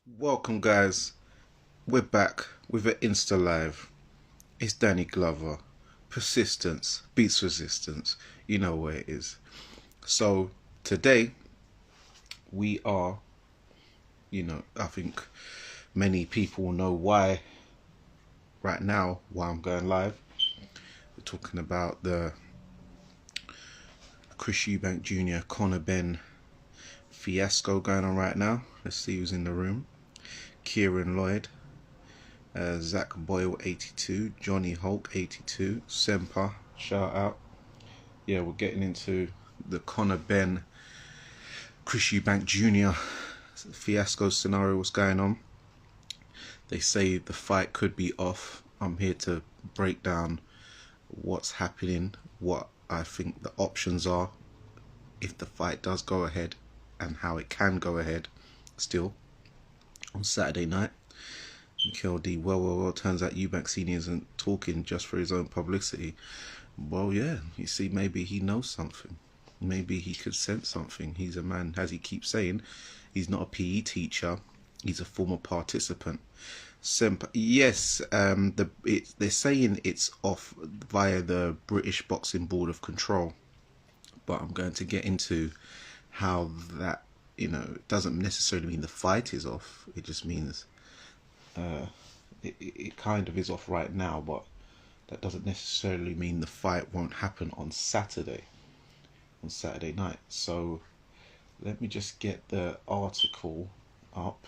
Welcome guys, we're back with an Insta Live. It's Danny Glover. Persistence beats resistance. You know where it is. So today we are, I think many people know why right now, why I'm going live. We're talking about the Chris Eubank Jr. CONOR BENN fiasco going on right now. Let's see who's in the room. Kieran Lloyd, Zach Boyle 82, Johnny Hulk 82, Semper, shout out. Yeah, we're getting into the CONOR BENN Chris Eubank Jr. fiasco scenario. What's going on? They say the fight could be off. I'm here to break down what's happening, what I think the options are if the fight does go ahead, and how it can go ahead still on Saturday night. Mikel D, well, turns out Eubank Senior isn't talking just for his own publicity. Well, yeah, you see, maybe he knows something. Maybe he could sense something. He's a man, as he keeps saying, he's not a PE teacher. He's a former participant. Yes, they're saying it's off via the British Boxing Board of Control. But I'm going to get into how that, it doesn't necessarily mean the fight is off. It just means it kind of is off right now, but that doesn't necessarily mean the fight won't happen on Saturday night. So let me just get the article up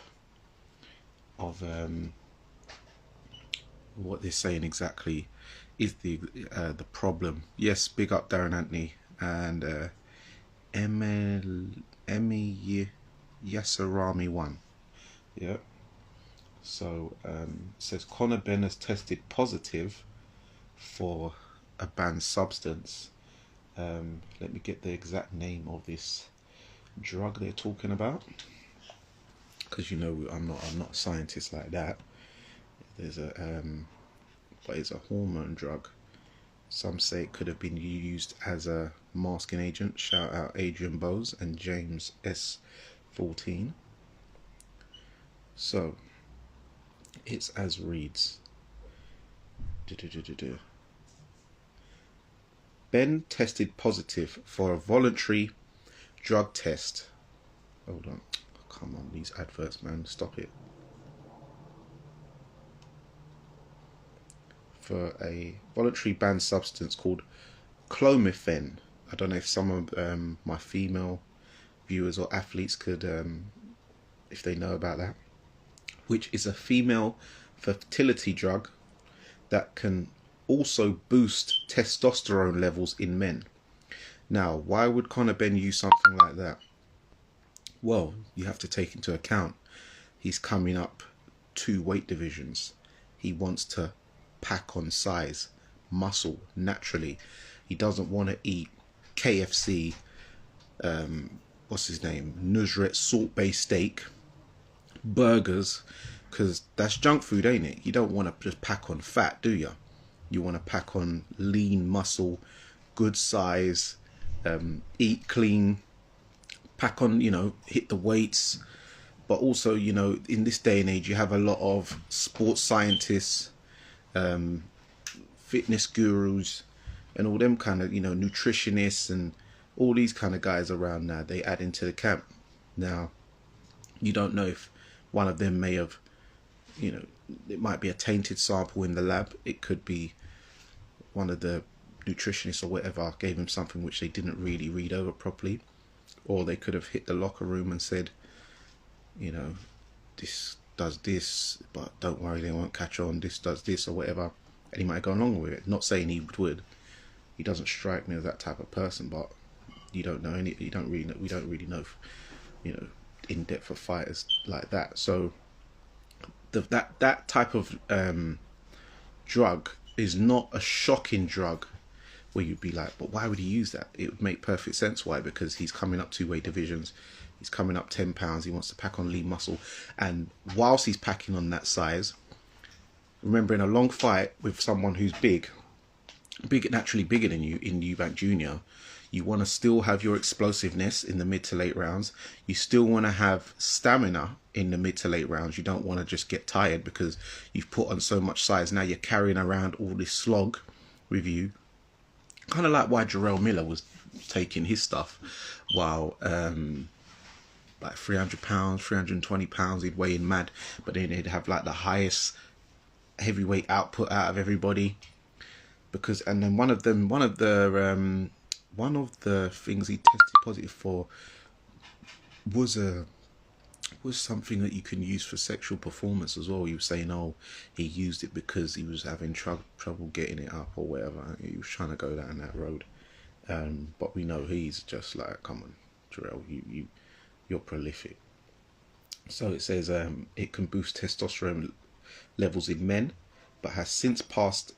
of what they're saying exactly is the problem. Yes, big up Darren Anthony and Emmy Yasarami won. Yeah. So it says CONOR BENN has tested positive for a banned substance. Let me get the exact name of this drug they're talking about, because I'm not a scientist like that. There's but it's a hormone drug. Some say it could have been used as a masking agent. Shout out Adrian Bowes and James S14. So it's as reads. BENN tested positive for a voluntary drug test. Hold on. Come on, these adverts, man. Stop it. For a voluntary banned substance called clomiphene. I don't know if some of my female viewers or athletes could, if they know about that, which is a female fertility drug that can also boost testosterone levels in men. Now, why would CONOR BENN use something like that? Well, you have to take into account he's coming up 2 weight divisions. He wants to pack on size, muscle naturally. He doesn't want to eat KFC, what's his name, Nusret salt-based steak, burgers, because that's junk food, ain't it? You don't want to just pack on fat, do you? You want to pack on lean muscle, good size, eat clean, pack on, hit the weights. But also, in this day and age, you have a lot of sports scientists, fitness gurus, and all them kind of, nutritionists and all these kind of guys around now. They add into the camp. Now, you don't know if one of them may have, it might be a tainted sample in the lab. It could be one of the nutritionists or whatever gave him something which they didn't really read over properly. Or they could have hit the locker room and said, this does this, but don't worry, they won't catch on. This does this or whatever. And he might go along with it. Not saying he would. He doesn't strike me as that type of person, but you don't know any. We don't really know, in depth for fighters like that. So that type of drug is not a shocking drug where you'd be like, but why would he use that? It would make perfect sense. Why? Because he's coming up 2 weight divisions. He's coming up 10 pounds. He wants to pack on lean muscle. And whilst he's packing on that size, remember, in a long fight with someone who's big, naturally bigger than you in Eubank Jr., You want to still have your explosiveness in the mid to late rounds. You still want to have stamina in the mid to late rounds. You don't want to just get tired because you've put on so much size. Now you're carrying around all this slog with you. Kind of like why Jarrell Miller was taking his stuff while like 300 pounds, 320 pounds, he'd weigh in mad, but then he'd have like the highest heavyweight output out of everybody. Because, and then one of the things he tested positive for was something that you can use for sexual performance as well. He was saying, oh, he used it because he was having trouble getting it up or whatever. He was trying to go down that road. But we know he's just like, come on, Jarrell, you're prolific. So it says it can boost testosterone levels in men, but has since passed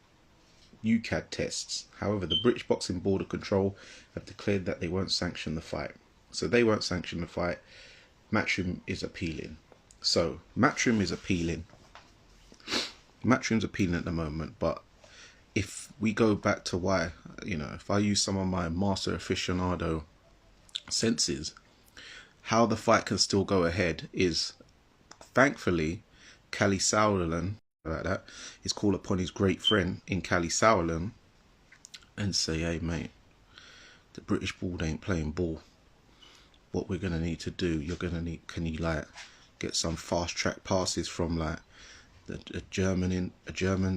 UCAD tests. However, the British Boxing Board of Control have declared that they won't sanction the fight. So they won't sanction the fight. Matchroom is appealing. So Matchroom is appealing. Matchroom's appealing at the moment, but if we go back to why, if I use some of my master aficionado senses, how the fight can still go ahead is, thankfully, Cali Sauerland, like that, is call upon his great friend in Cali Sauerland and say, hey mate, the British board ain't playing ball. What we're gonna need to do, can you like get some fast track passes from like a German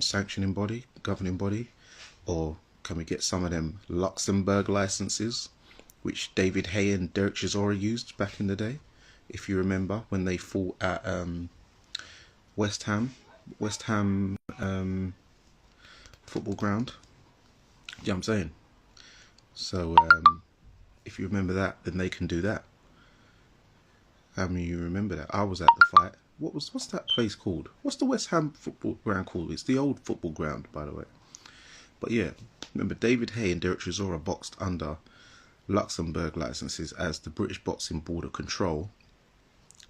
sanctioning body, governing body, or can we get some of them Luxembourg licenses, which David Hay and Derek Chisora used back in the day, if you remember when they fought at West Ham football ground. You know what I'm saying? So if you remember that, then they can do that. How many of you remember that? I was at the fight. What's that place called? What's the West Ham football ground called? It's the old football ground, by the way. But yeah, remember David Hay and Derek Chisora boxed under Luxembourg licenses, as the British Boxing Board of Control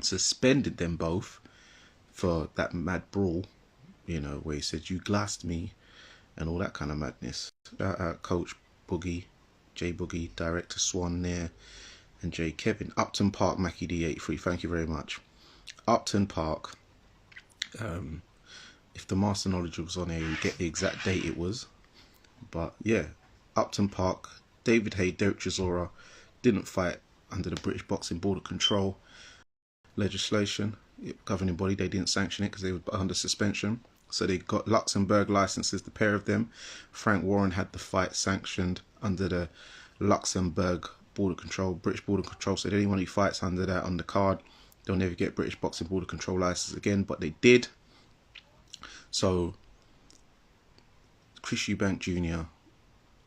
suspended them both for that mad brawl, where he said, you glassed me and all that kind of madness. Coach Boogie, J Boogie, Director Swan there, and J Kevin. Upton Park, Mackie D83, thank you very much. Upton Park, if the master knowledge was on here, you get the exact date it was. But yeah, Upton Park, David Hay, Derek Chisora didn't fight under the British Boxing Board of Control legislation, governing body. They didn't sanction it because they were under suspension. So they got Luxembourg licenses, the pair of them. Frank Warren had the fight sanctioned under the Luxembourg Board of Control, British Board of Control. So anyone who fights under that on the card, they'll never get British Boxing Board of Control license again, but they did. So Chris Eubank Jr.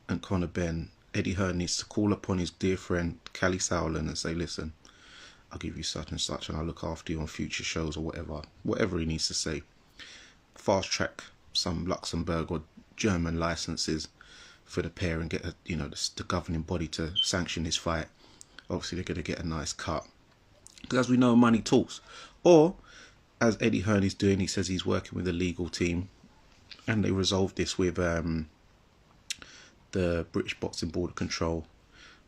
and Conor Benn, Eddie Hearn needs to call upon his dear friend Cali Sauerland and say, listen, I'll give you such and such and I'll look after you on future shows or whatever he needs to say. Fast track some Luxembourg or German licenses for the pair and get the governing body to sanction this fight. Obviously they're going to get a nice cut, because as we know, money talks. Or as Eddie Hearn is doing, he says he's working with a legal team and they resolved this with the British Boxing Board of Control.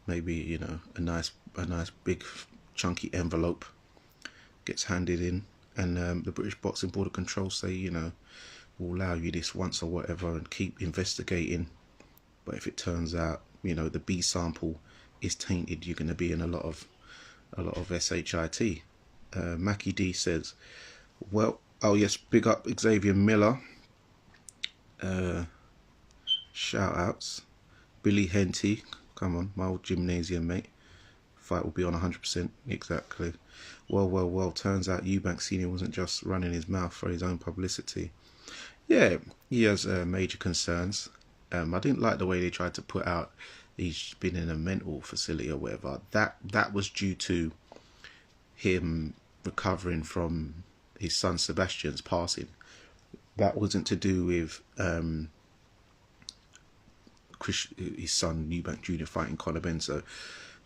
Maybe a nice big chunky envelope gets handed in, and the British Boxing Board of Control say, we'll allow you this once or whatever and keep investigating. But if it turns out, the B sample is tainted, you're going to be in a lot of SHIT. Mackie D says, well, oh yes, big up Xavier Miller. Shout outs. Billy Henty, come on, my old gymnasium mate. Fight will be on 100%, exactly. Well, turns out EUBANK Senior wasn't just running his mouth for his own publicity. Yeah, he has major concerns. I didn't like the way they tried to put out he's been in a mental facility or whatever. That was due to him recovering from his son Sebastian's passing. That wasn't to do with his son Eubank Jr. fighting Conor Benn. So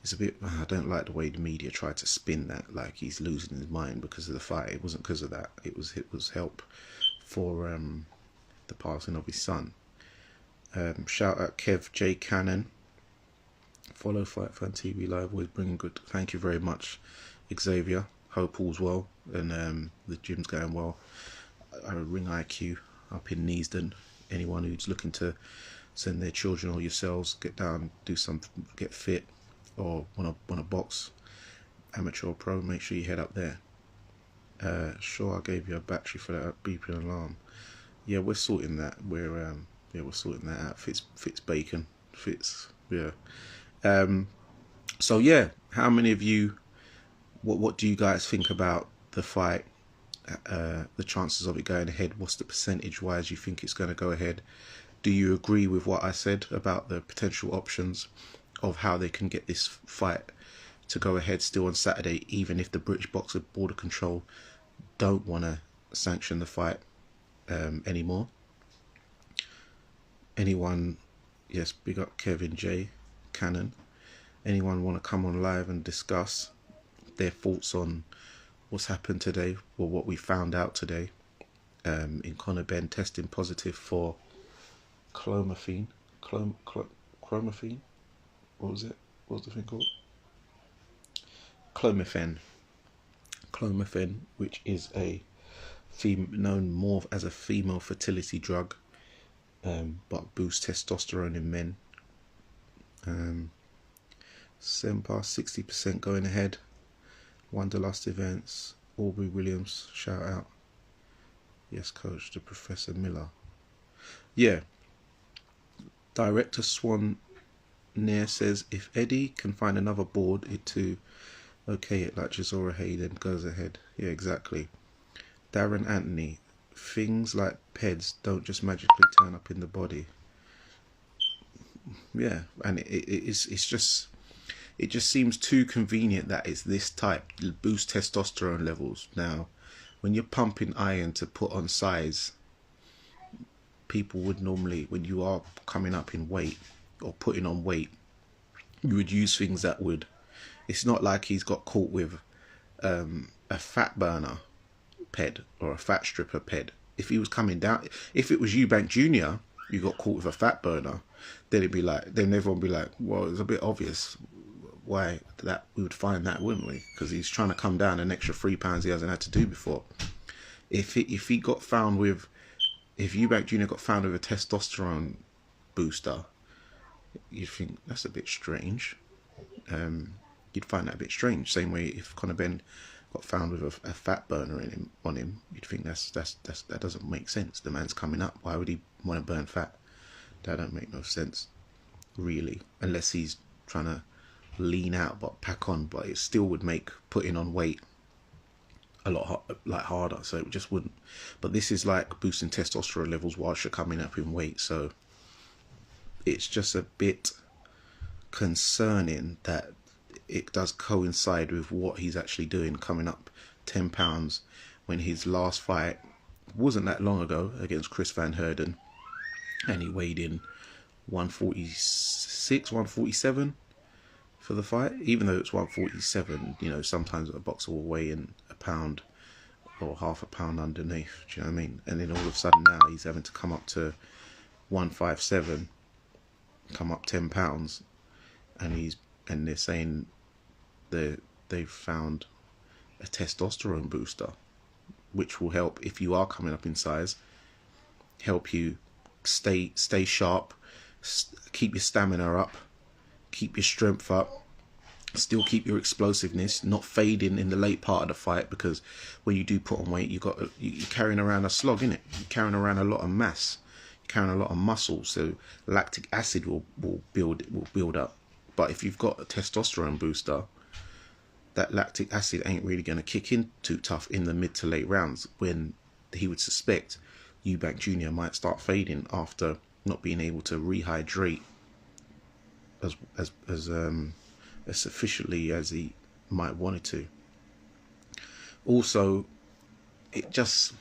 it's a bit, I don't like the way the media tried to spin that like he's losing his mind because of the fight. It wasn't because of that. It was help for the passing of his son. Shout out Kev J Cannon. Follow Fight Fan TV Live, always bringing good. Thank you very much, Xavier. Hope all's well and the gym's going well. Ring IQ up in Neasden. Anyone who's looking to send their children or yourselves, get down, do some, get fit, or want to box, amateur or pro, make sure you head up there. Sure, I gave you a battery for that beeping alarm. Yeah, we're sorting that. We're sorting that out. Fitz bacon, Fitz. Yeah. So yeah, how many of you? What do you guys think about the fight? The chances of it going ahead? What's the percentage wise you think it's going to go ahead? Do you agree with what I said about the potential options of how they can get this fight to go ahead still on Saturday, even if the British Boxer Board of Control don't want to sanction the fight anymore? Anyone? Yes, big up Kevin J. Cannon. Anyone want to come on live and discuss their thoughts on what's happened today, or what we found out today in Conor Benn testing positive for clomiphene? Clomiphene? What was it? What was the thing called? Clomiphene, which is known more as a female fertility drug, but boosts testosterone in men. Sempar 60% going ahead. Wanderlust Events, Aubrey Williams, shout out. Yes, coach, to Professor Miller. Yeah. Director Swan Nair says if Eddie can find another board to okay it like Chisora Hayden goes ahead. Yeah, exactly. Darren Anthony, things like PEDs don't just magically turn up in the body. Yeah, and it just seems too convenient that it's this type, boost testosterone levels. Now, when you're pumping iron to put on size, people would normally, when you are coming up in weight or putting on weight, you would use things that would, it's not like he's got caught with a fat burner ped or a fat stripper ped. If he was coming down, if it was EUBANK Jr., you got caught with a fat burner, then it'd be like, then everyone would be like, well, it's a bit obvious why that we would find that, wouldn't we? Because he's trying to come down an extra 3 pounds he hasn't had to do before. If he got found with, if EUBANK Jr. got found with a testosterone booster, you'd think that's a bit strange. You'd find that a bit strange. Same way if Conor Benn got found with a fat burner on him, you'd think that doesn't make sense. The man's coming up. Why would he want to burn fat? That don't make no sense, really, unless he's trying to lean out but pack on. But it still would make putting on weight a lot harder, so it just wouldn't. But this is like boosting testosterone levels whilst you're coming up in weight, so it's just a bit concerning that it does coincide with what he's actually doing, coming up 10 pounds when his last fight wasn't that long ago against Chris Van Heerden, and he weighed in 146, 147 for the fight. Even though it's 147, you know, sometimes a boxer will weigh in a pound or half a pound underneath. Do you know what I mean? And then all of a sudden now he's having to come up to 157, come up 10 pounds, and they're saying they've found a testosterone booster, which will help if you are coming up in size, help you stay sharp, keep your stamina up, keep your strength up, still keep your explosiveness, not fading in the late part of the fight, because when you do put on weight, you're carrying around a slog, innit? You're carrying around a lot of mass, you're carrying a lot of muscle, so lactic acid will build up. But if you've got a testosterone booster, that lactic acid ain't really going to kick in too tough in the mid to late rounds, when he would suspect EUBANK Jr. might start fading after not being able to rehydrate as sufficiently as he might wanted to. Also, it just,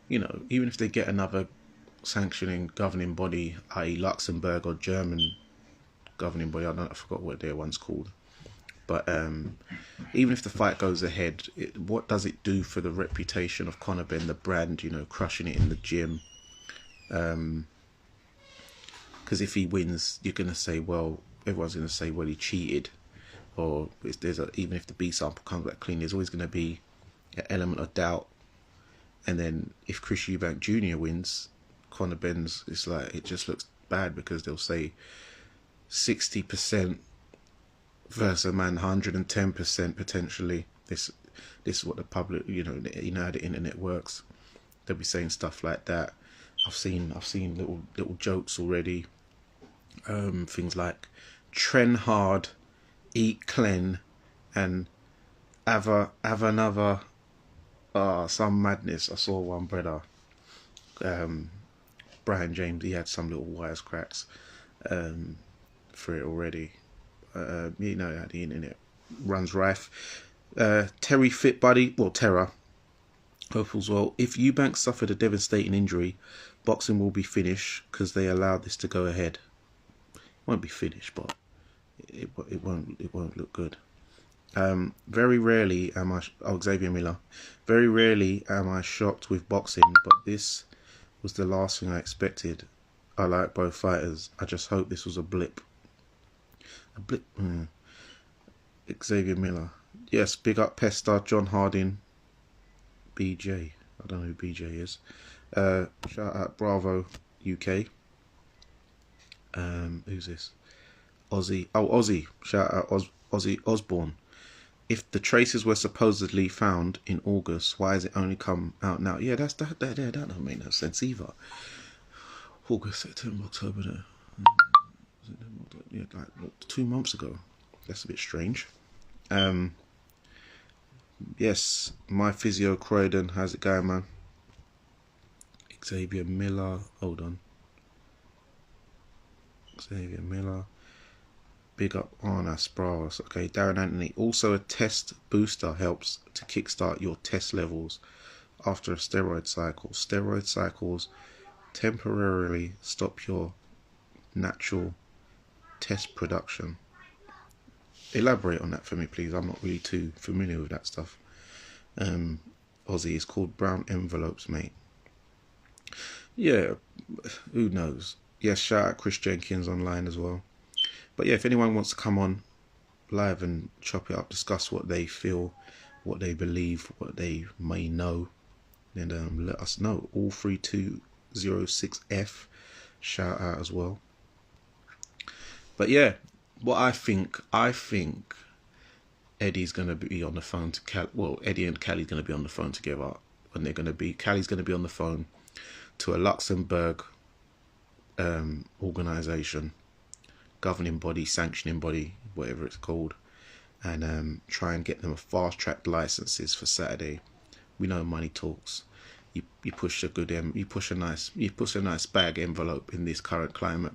you know, even if they get another sanctioning governing body, i.e. Luxembourg or German governing body, I forgot what their one's called, but even if the fight goes ahead, what does it do for the reputation of Conor Benn, the brand, you know, crushing it in the gym? Because if he wins, you're going to say, well, everyone's going to say, well, he cheated, or even if the B sample comes back clean, there's always going to be an element of doubt. And then if Chris Eubank Jr. wins, Conor Benn's, it's like, it just looks bad, because they'll say 60% versus a man 110% potentially. This is what the public, you know how the internet works. They'll be saying stuff like that. I've seen little jokes already. Things like trend hard, eat clean, and have another some madness. I saw one brother, Brian James, he had some little wisecracks for it already. You know how the internet runs rife. Terry Fit Buddy, well, Terra, hope as well. If Eubank suffered a devastating injury, boxing will be finished because they allowed this to go ahead. It won't be finished, but it won't look good. Very rarely am I, Xavier Miller, very rarely am I shocked with boxing, but this was the last thing I expected. I like both fighters. I just hope this was a blip. Xavier Miller. Yes, big up Pesta, John Harding, BJ. I don't know who BJ is. Shout out Bravo UK. Who's this? Aussie. Oh, Aussie. Shout out Aussie Osborne. If the traces were supposedly found in August, why has it only come out now? Yeah, that don't make no sense either. August, September, October. Yeah, like 2 months ago. That's a bit strange. Yes, my physio Croydon. How's it going, man? Xavier Miller. Hold on. Xavier Miller. Big up Arna Spras. Okay, Darren Anthony. Also, a test booster helps to kickstart your test levels after a steroid cycle. Steroid cycles temporarily stop your natural test production. Elaborate on that for me, please. I'm not really too familiar with that stuff. Aussie, is called brown envelopes, mate. Yeah, who knows? Yes, shout out Chris Jenkins online as well. But yeah, if anyone wants to come on live and chop it up, discuss what they feel, what they believe, what they may know, then let us know. All 3206F, shout out as well. But yeah, what I think Eddie's going to be on the phone to Cal. Well, Eddie and Callie's going to be on the phone together, and Callie's going to be on the phone to a Luxembourg organisation, governing body, sanctioning body, whatever it's called, and try and get them a fast-track licenses for Saturday. We know money talks. You push a good you push a nice bag envelope in this current climate.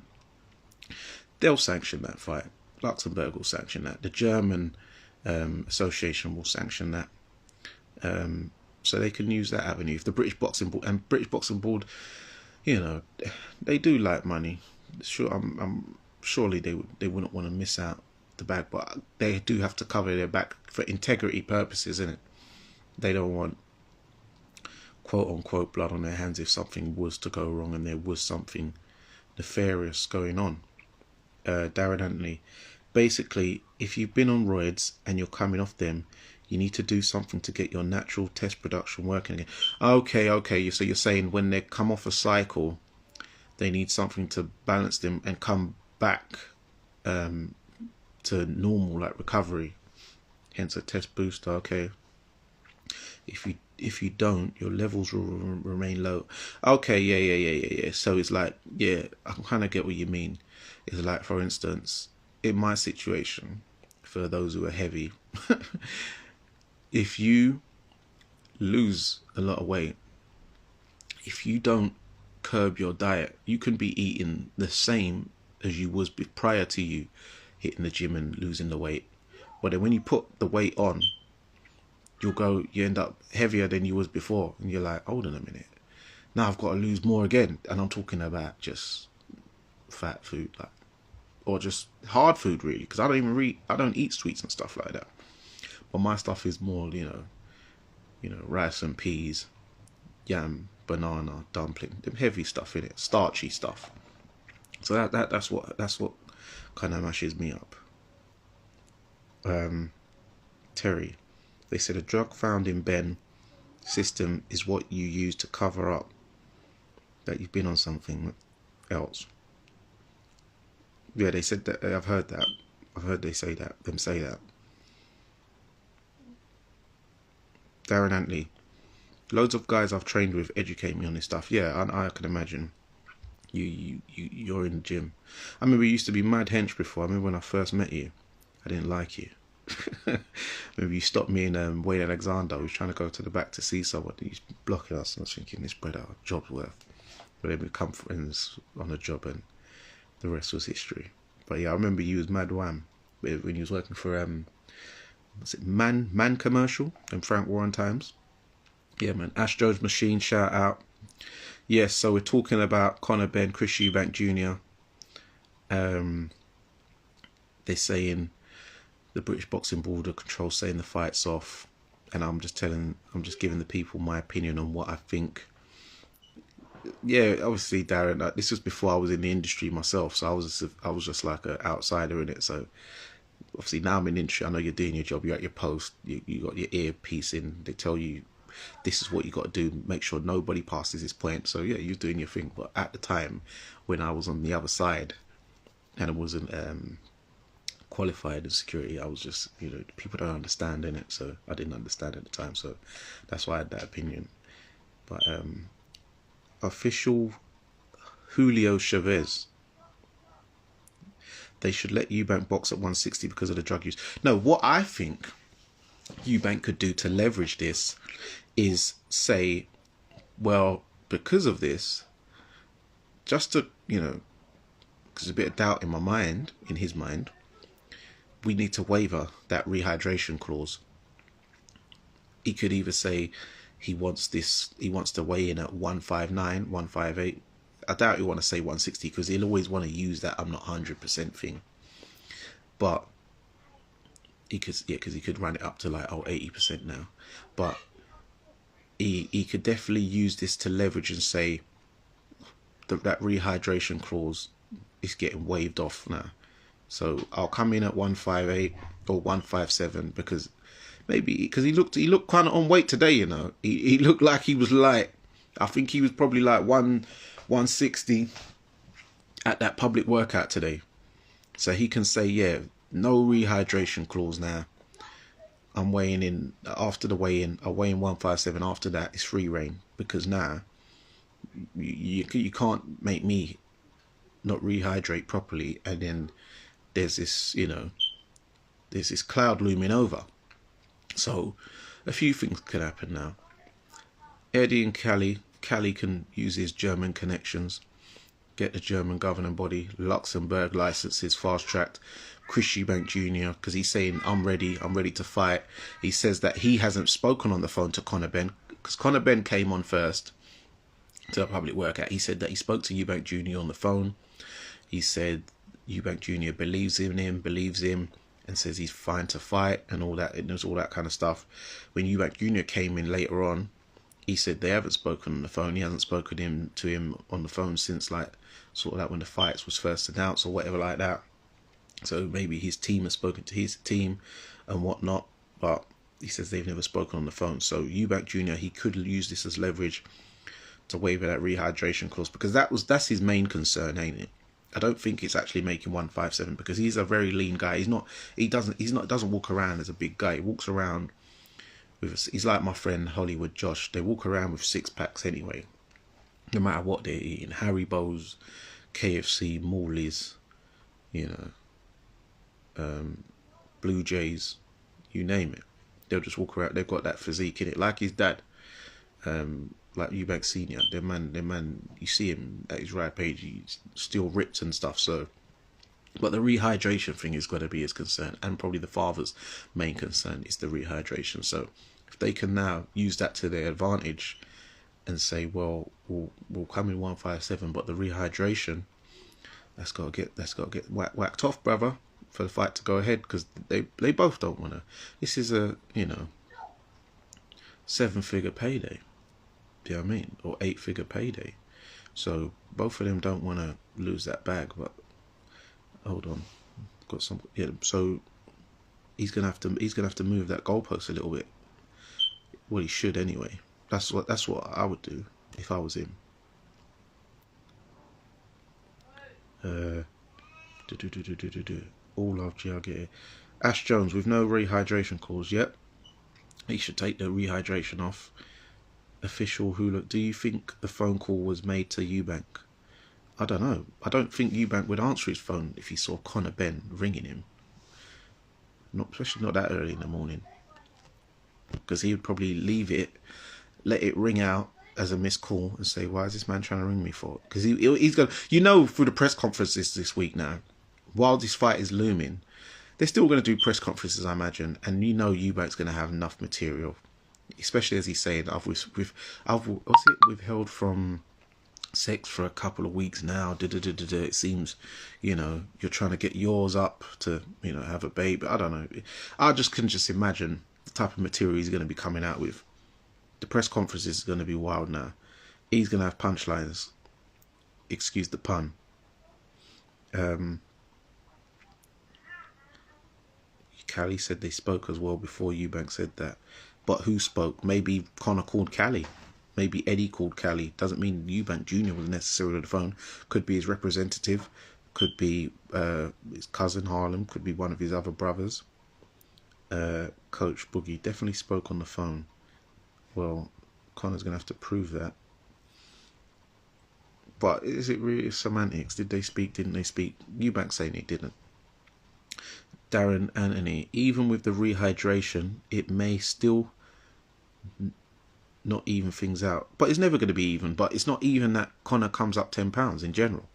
They'll sanction that fight. Luxembourg will sanction that. The German association will sanction that. So they can use that avenue. If the British Boxing Board, you know, they do like money. Sure, surely they wouldn't want to miss out the bag, but they do have to cover their back for integrity purposes, innit? They don't want quote unquote blood on their hands if something was to go wrong and there was something nefarious going on. Darren Anthony, basically, if you've been on roids and you're coming off them, you need to do something to get your natural test production working again. Okay. So you're saying when they come off a cycle, they need something to balance them and come back to normal, like recovery. Hence a test booster. Okay. If you don't, your levels will remain low. Okay, yeah. So it's like, yeah, I kind of get what you mean. It's like, for instance, in my situation, for those who are heavy, if you lose a lot of weight, if you don't curb your diet, you can be eating the same as you was prior to you hitting the gym and losing the weight. But then when you put the weight on, you end up heavier than you was before, and you're like, hold on a minute, now I've got to lose more again. And I'm talking about just fat food, like, or just hard food, really, because I don't eat sweets and stuff like that. But my stuff is more, you know, rice and peas, yam, banana, dumpling, them heavy stuff in it, starchy stuff. So that's what kind of mashes me up. Terry, they said a drug found in BENN system is what you use to cover up that you've been on something else. Yeah, they said that. I've heard that. I've heard them say that. Darren Antley, loads of guys I've trained with educate me on this stuff. Yeah, I can imagine. You're in the gym. I remember you used to be mad hench before. I remember when I first met you, I didn't like you. Maybe you stopped me in Wayne Alexander. I was trying to go to the back to see someone. He's blocking us, and I was thinking, this brother, job's worth. But then we become friends on the job, and the rest was history. But yeah, I remember you was mad wham when you was working for what's it, Man commercial and Frank Warren times. Yeah, man. Ash Jones Machine, shout out. Yes, so we're talking about Conor Benn, Chris EUBANK Jr. They're saying the British Boxing Board of Control saying the fight's off, and I'm just giving the people my opinion on what I think. Yeah, obviously, Darren, this was before I was in the industry myself, so I was just like an outsider in it. So obviously now I'm in the industry. I know you're doing your job. You're at your post. You got your earpiece in. They tell you this is what you got to do. Make sure nobody passes this point. So yeah, you're doing your thing. But at the time when I was on the other side and I wasn't qualified in security, I was just, people don't understand in it. So I didn't understand at the time. So that's why I had that opinion. But official Julio Chavez, they should let EUBANK box at 160 because of the drug use. No, what I think EUBANK could do to leverage this is say, well, because of this, just to, because there's a bit of doubt in my mind, in his mind, we need to waiver that rehydration clause. He could either say he wants to weigh in at 159, 158. I doubt he'll want to say 160 because he'll always want to use that I'm not 100% thing. But he could, because he could run it up to like 80% now. But he could definitely use this to leverage and say that rehydration clause is getting waived off now. So I'll come in at 158 or 157 because he looked kind of on weight today. He looked like he was light. I think he was probably like 160 at that public workout today. So he can say, yeah, no rehydration clause now. I'm weighing in after the weigh-in. I weigh in 157. After that, it's free reign because now you can't make me not rehydrate properly, and then there's this cloud looming over. So a few things can happen now. Eddie and Callie can use his German connections, get the German governing body, Luxembourg licenses fast-tracked, Chris EUBANK Jr., because he's saying, I'm ready to fight. He says that he hasn't spoken on the phone to Conor Benn, because Conor Benn came on first to a public workout. He said that he spoke to EUBANK Jr. on the phone. He said EUBANK Jr. believes him, and says he's fine to fight and all that. It knows all that kind of stuff. When EUBANK Jr. came in later on, he said they haven't spoken on the phone. He hasn't spoken to him on the phone since like sort of like when the fights was first announced or whatever like that. So maybe his team has spoken to his team and whatnot, but he says they've never spoken on the phone. So EUBANK Jr., he could use this as leverage to waiver that rehydration clause, because that's his main concern, ain't it? I don't think it's actually making 157 because he's a very lean guy. He doesn't walk around as a big guy. He walks around he's like my friend Hollywood Josh. They walk around with 6-packs anyway, no matter what they're eating. Haribo's, KFC, Morley's, Blue Jays, you name it. They'll just walk around. They've got that physique in it, like his dad, like EUBANK Senior. Their man, you see him at his ripe age, he's still ripped and stuff. So, but the rehydration thing is going to be his concern, and probably the father's main concern is the rehydration. So, if they can now use that to their advantage and say, well, we'll come in 157, but the rehydration, that's got to get whacked off, brother, for the fight to go ahead, because they both don't want to. This is a 7-figure payday. Do you know what I mean? Or 8-figure payday. So both of them don't want to lose that bag, but hold on, got some. Yeah, so he's gonna have to move that goalpost a little bit. Well, he should anyway. That's what I would do if I was him. All love Giargate. Ash Jones with no rehydration calls yet. He should take the rehydration off. Official Hula. Do you think the phone call was made to EUBANK? I don't know. I don't think EUBANK would answer his phone if he saw Conor Benn ringing him. Especially not that early in the morning. Because he would probably leave it, let it ring out as a missed call and say, why is this man trying to ring me for? Because he's going to, through the press conferences this week now, while this fight is looming, they're still going to do press conferences, I imagine, and EUBANK's going to have enough material, especially as he's saying, I've withheld from sex for a couple of weeks now. It seems, you're trying to get yours up to, have a baby. I don't know. I can just imagine the type of material he's going to be coming out with. The press conference is going to be wild now. He's going to have punchlines. Excuse the pun. Callie said they spoke as well before EUBANK said that. But who spoke? Maybe Conor called Callie. Maybe Eddie called Callie. Doesn't mean EUBANK Jr. was necessarily on the phone. Could be his representative. Could be his cousin Harlem. Could be one of his other brothers. Coach Boogie definitely spoke on the phone. Well, Conor's going to have to prove that. But is it really semantics? Did they speak? Didn't they speak? EUBANK saying he didn't. Darren Anthony, even with the rehydration, it may still not even things out. But it's never going to be even. But it's not even that Conor comes up 10 pounds in general.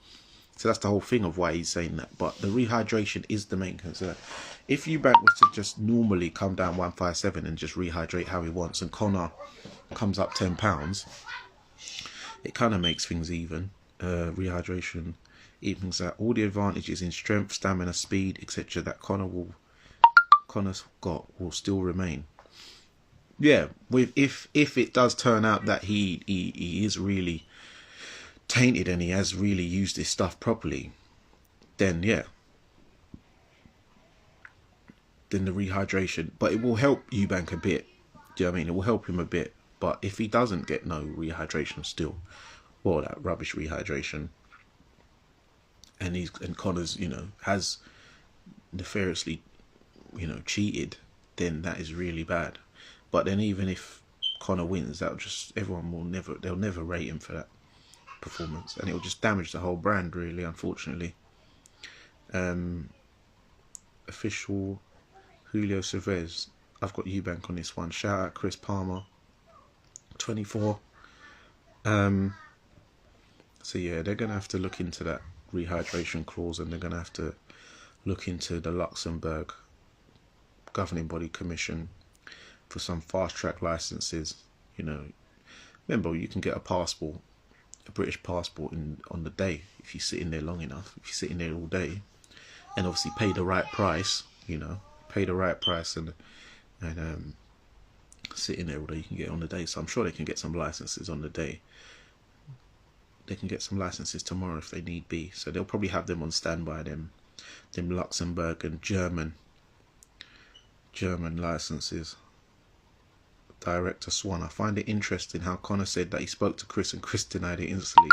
So that's the whole thing of why he's saying that. But the rehydration is the main concern. If EUBANK was to just normally come down 157 and just rehydrate how he wants, and Conor comes up 10 pounds, it kind of makes things even. Rehydration evens out all the advantages in strength, stamina, speed, etc. that Conor's got will still remain. Yeah, if it does turn out that he is really tainted and he has really used this stuff properly, then yeah, then the rehydration, but it will help EUBANK a bit. Do you know what I mean? It will help him a bit. But if he doesn't get no rehydration still, or that rubbish rehydration, and Conor's, has nefariously, cheated, then that is really bad. But then even if Conor wins, they'll never rate him for that performance, and it will just damage the whole brand, really, unfortunately. Official Julio Chavez, I've got EUBANK on this one. Shout out Chris Palmer, 24. So yeah, they're gonna have to look into that rehydration clause, and they're gonna have to look into the Luxembourg governing body commission for some fast track licenses. Remember, you can get a passport, a British passport, on the day if you sit in there long enough. If you sit in there all day, and obviously pay the right price, pay the right price, and sit in there all day, you can get it on the day. So I'm sure they can get some licenses on the day. They can get some licenses tomorrow if they need be. So they'll probably have them on standby, them Luxembourg and German licenses. Director Swan, I find it interesting how Conor said that he spoke to Chris and Chris denied it instantly.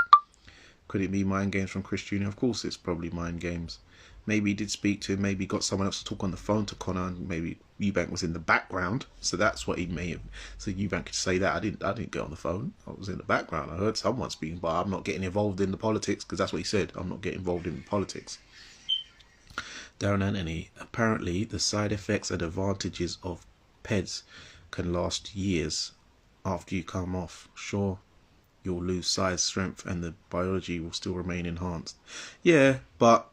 Could it be mind games from Chris Jr.? Of course it's probably mind games. Maybe he did speak to him, maybe he got someone else to talk on the phone to Conor, and maybe EUBANK was in the background, so that's what he may have. So EUBANK could say that I didn't get on the phone, I was in the background, I heard someone speaking, but I'm not getting involved in the politics, because that's what he said, I'm not getting involved in politics. Darren Anthony, apparently the side effects and advantages of PEDs can last years after you come off. Sure, you'll lose size, strength, and the biology will still remain enhanced. Yeah, but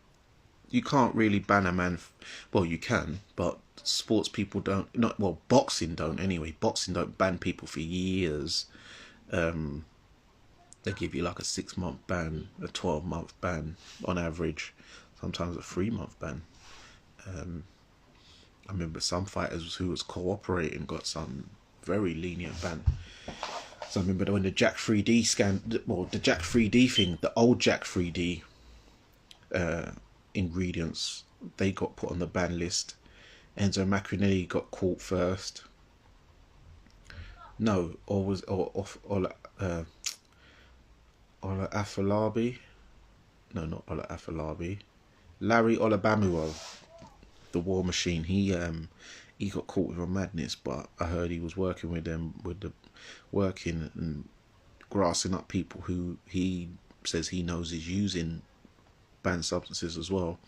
you can't really ban a man. Well, you can, but sports people don't. Boxing don't anyway. Boxing don't ban people for years. They give you like a 6-month ban, a 12-month ban on average, sometimes a 3-month ban. I remember some fighters who was cooperating got some very lenient ban. So I remember when the Jack 3D the Jack 3D thing, the old Jack 3D ingredients, they got put on the ban list. Enzo Macronelli got caught first. No, or was Ola Afolabi? No, not Ola Afolabi. Larry Olabamuwo, the War Machine. He got caught with a madness, but I heard he was working with them, working and grassing up people who he says he knows is using banned substances as well.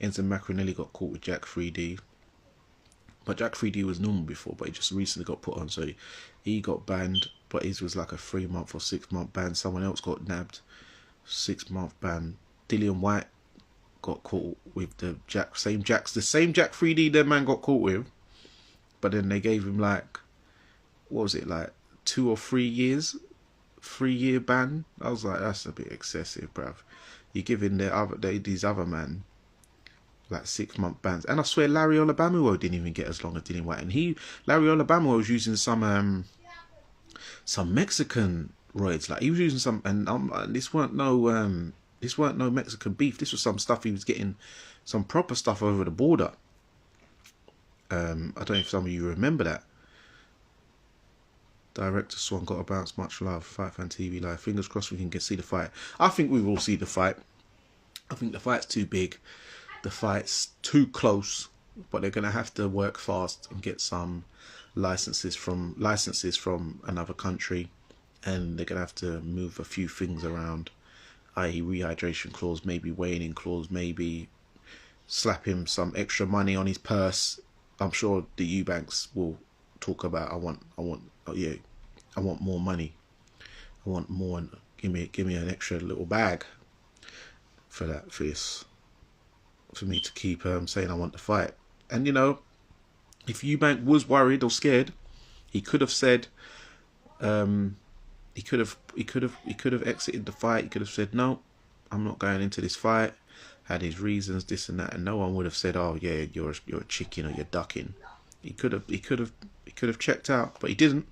Enzo Macronelli got caught with Jack 3D, but Jack 3D was normal before, but he just recently got put on, so he got banned, but his was like a 3-month or 6-month ban. Someone else got nabbed, 6-month ban. Dillian White got caught with the same Jack 3D that man got caught with, but then they gave him like, what was it, like 2 or 3 years, 3-year ban. I was like, that's a bit excessive, bruv. You're giving these other man like 6-month bans, and I swear Larry Olabamuwo didn't even get as long as Dillian White, and Larry Olabamuwo was using some Mexican roids, like he was using some, and this weren't no Mexican beef. This was some stuff he was getting, some proper stuff over the border. I don't know if some of you remember that. Director Swan got a bounce. Much love. Fight Fan TV Live. Fingers crossed we can see the fight. I think we will see the fight. I think the fight's too big. The fight's too close. But they're gonna have to work fast and get some licenses from another country, and they're gonna have to move a few things around, i.e. rehydration clause, maybe weighing in clause, maybe slap him some extra money on his purse. I'm sure the EUBANKs will talk about, I want more money. I want more, and give me an extra little bag for this, for me to keep saying I want to fight. And you know, if EUBANK was worried or scared, he could have said, he could have exited the fight. He could have said, no, I'm not going into this fight. Had his reasons, this and that, and no one would have said, oh yeah, you're a chicken or you're ducking. He could have checked out, but he didn't.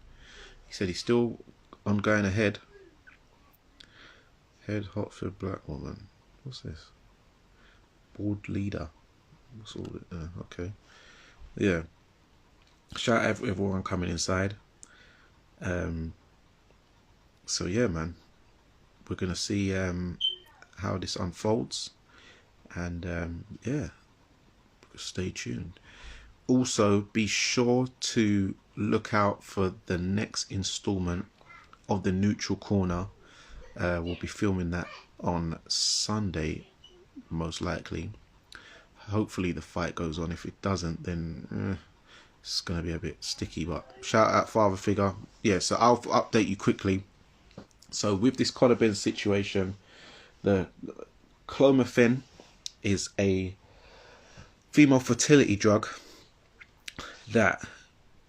He said he's still on going ahead. Head hot for black woman. What's this? Board leader. What's all it? Okay. Yeah. Shout out everyone coming inside. So yeah, man, we're gonna see how this unfolds, and yeah, stay tuned. Also, be sure to look out for the next installment of the Neutral Corner. We'll be filming that on Sunday, most likely. Hopefully the fight goes on. If it doesn't, then it's going to be a bit sticky. But shout out Father Figure. Yeah, so I'll update you quickly. So with this Conor Benn situation, the clomiphene is a female fertility drug that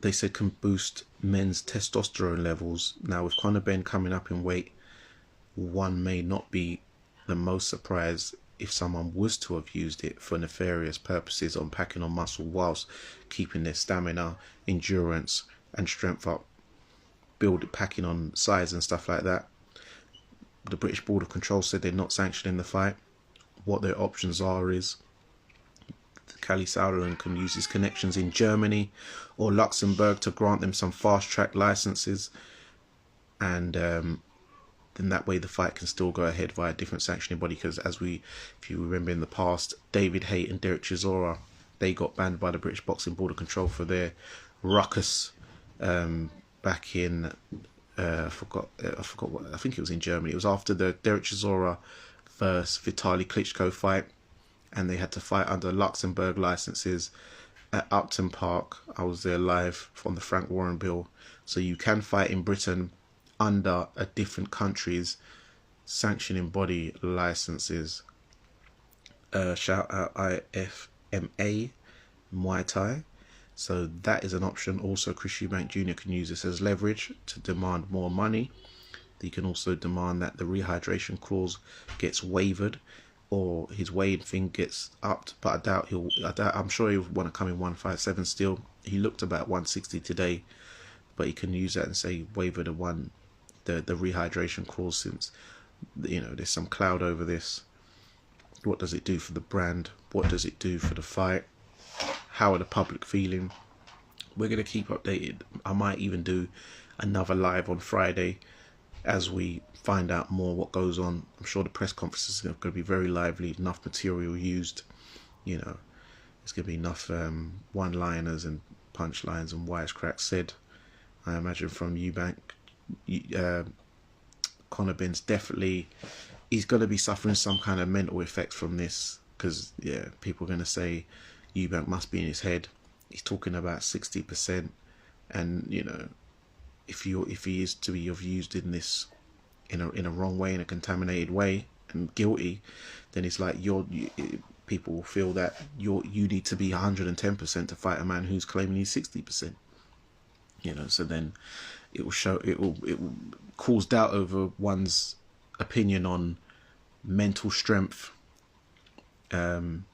they said can boost men's testosterone levels. Now with Conor Benn coming up in weight, one may not be the most surprised if someone was to have used it for nefarious purposes on packing on muscle whilst keeping their stamina, endurance and strength up, packing on size and stuff like that. The British Board of Control said they're not sanctioning the fight. What their options are is Cali Sauerland can use his connections in Germany or Luxembourg to grant them some fast-track licenses, and then that way the fight can still go ahead via a different sanctioning body, because if you remember in the past, David Haight and Derek Chisora, they got banned by the British Boxing Board of Control for their ruckus back in I forgot what, I think it was in Germany. It was after the Derek Chisora versus Vitaly Klitschko fight, and they had to fight under Luxembourg licenses at Upton Park. I was there live from the Frank Warren bill, so you can fight in Britain under a different country's sanctioning body licenses. Shout out IFMA Muay Thai. So that is an option. Also, Chris Eubank Jr. can use this as leverage to demand more money. He can also demand that the rehydration clause gets waived, or his weighed thing gets upped. But I'm sure he'll want to come in 157 still. He looked about 160 today, but he can use that and say waiver the rehydration clause, since there's some cloud over this. What does it do for the brand? What does it do for the fight? How are the public feeling? We're going to keep updated. I might even do another live on Friday as we find out more what goes on. I'm sure the press conferences are going to be very lively, enough material used, you know, there's going to be enough one-liners and punchlines and wisecracks said, I imagine, from EUBANK. Conor Benn's definitely, he's going to be suffering some kind of mental effects from this, because yeah, people are going to say EUBANK must be in his head. He's talking about 60%, and you know, if he is to be used in this in a wrong way, in a contaminated way, and guilty, then it's like people will feel that you need to be 110% to fight a man who's claiming he's 60%. You know, so then it will cause doubt over one's opinion on mental strength, and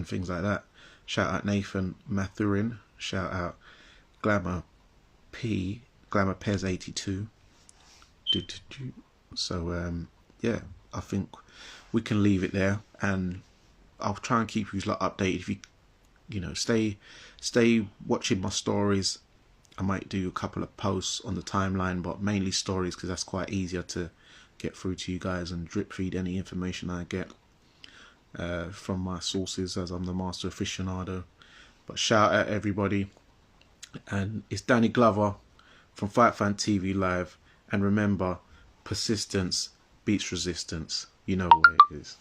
things like that. Shout out Nathan Mathurin. Shout out Glamour Pez 82. So yeah, I think we can leave it there, and I'll try and keep you updated. If you know, stay watching my stories. I might do a couple of posts on the timeline, but mainly stories, because that's quite easier to get through to you guys and drip feed any information I get from my sources, as I'm the master aficionado. But shout out everybody, and it's Danny Glover from Fight Fan TV Live, and remember, persistence beats resistance. You know where it is.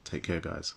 Take care, guys.